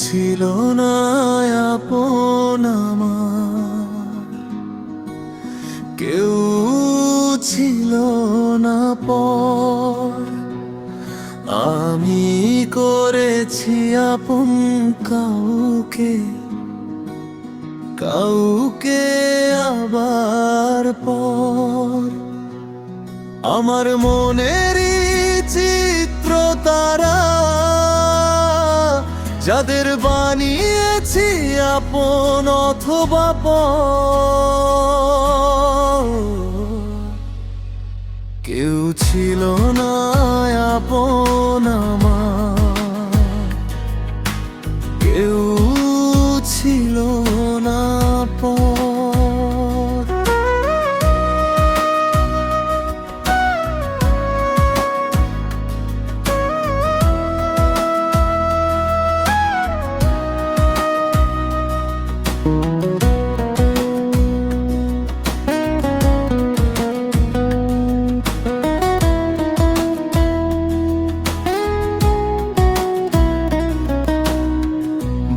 ছিল না আপন আমার, কেউ ছিল না পর। আমি করেছি আপন কাউকে, কাউকে আবার পর। আমার মনেরই চিত্র তারা, যাদের বানিয়েছি আপন অথবা পর। কেউ ছিল না আপন আমার, কেউ ছিল না পর।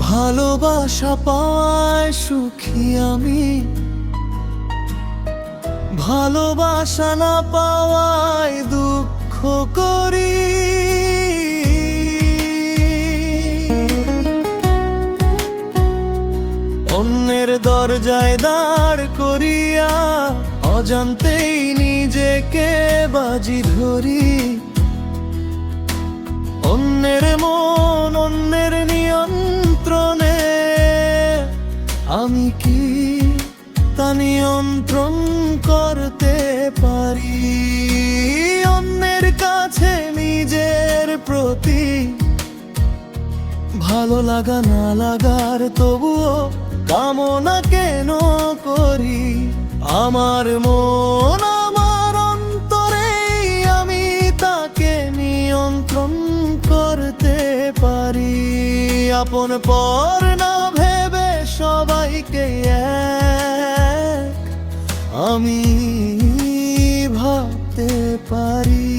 ভালোবাসা পাওয়ায় সুখী আমি, ভালোবাসা না পাওয়ায় দুঃখ করি। অন্যের দরজায় দাঁড় করিয়া অজান্তেই নিজেকে বাজি ধরি। অন্যের মন অন্যের নিয়ন্ত্রণে, আমি কি তা নিয়ন্ত্রণ করতে পারি? অন্যের কাছে নিজের প্রতি ভালো লাগা না লাগার তবুও কামনা কেন করি? আমার মন আমার অন্তরে, আমি তাকে নিয়ন্ত্রণ করতে পারি। আপন পর না ভেবে সবাইকে এক আমি ভাবতে পারি।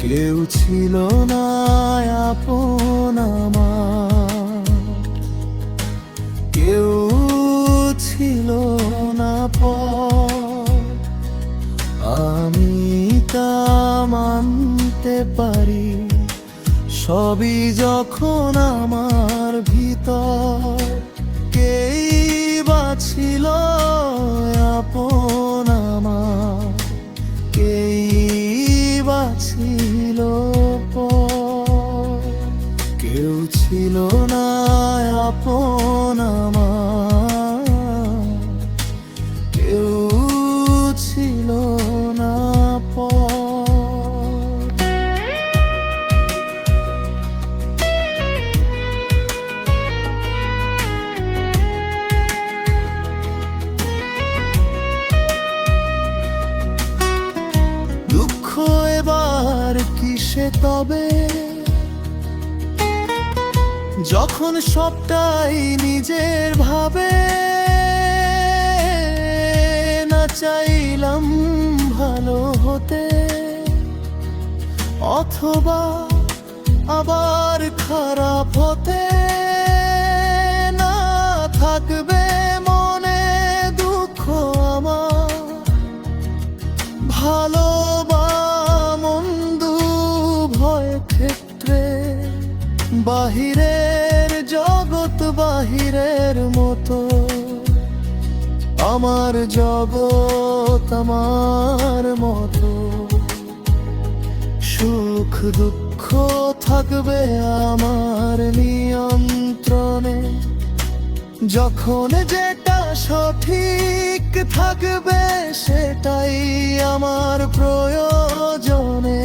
কেউ ছিল না আপন আমার, কেউ ছিল না পর। আমি তা মানতে পারি, সবই যখন আমার ভিতর। কেই বা ছিল আপন আমার, কেই বা ছিল পর। কেউ ছিল না আপন আমার, কেউ ছিল না পর। দুঃখ এবার কিসে তবে, যখন সবটাই নিজের ভাবে? না চাইলাম ভালো হতে, অথবা আবার খারাপ হতে। না থাকবে মনে দুঃখ আমার, ভালো বা মন্দ ভয় ক্ষেত্রে। বাহিরের জগৎ বাহিরের মতো, আমার জগৎ আমার মতো। সুখ দুঃখ থাকবে আমার নিয়ন্ত্রণে, যখন যেটা সঠিক থাকবে সেটাই আমার প্রয়োজনে।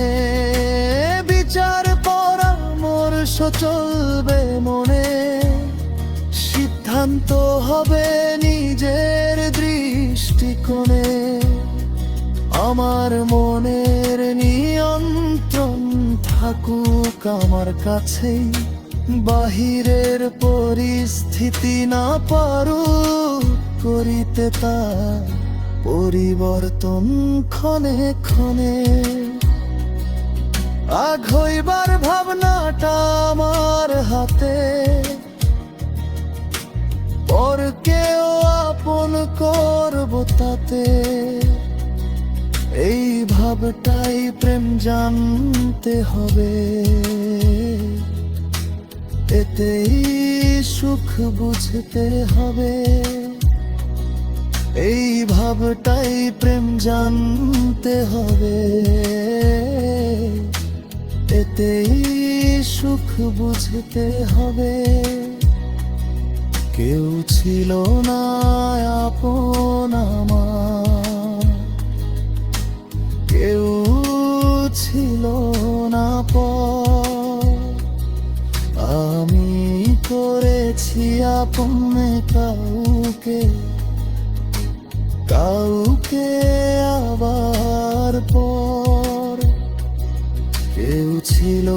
বিচার পরামর্শ চলবে মনে, সিদ্ধান্ত হবে নিজের দৃষ্টিকোণে। আমার মনের নিয়ন্ত্রণ থাকুক আমার কাছেই, বাহিরের পরিস্থিতি না পারুক করিতে তা পরিবর্তন ক্ষণে ক্ষণে। আগ হইবার ভাবনাটা আমার হাতে, পরকেও আপন করব তাতে, এই ভাবটাই প্রেম জানতে হবে, এতেই সুখ বুঝতে হবে, এই ভাবটাই প্রেম জানতে হবে, এতেই সুখ বুঝতে হবে। কেউ ছিল না আপন আমার, কেউ ছিল না পর, আমি করেছি আপন কাউকে, কাউকে আবার পর। কেউ ছিল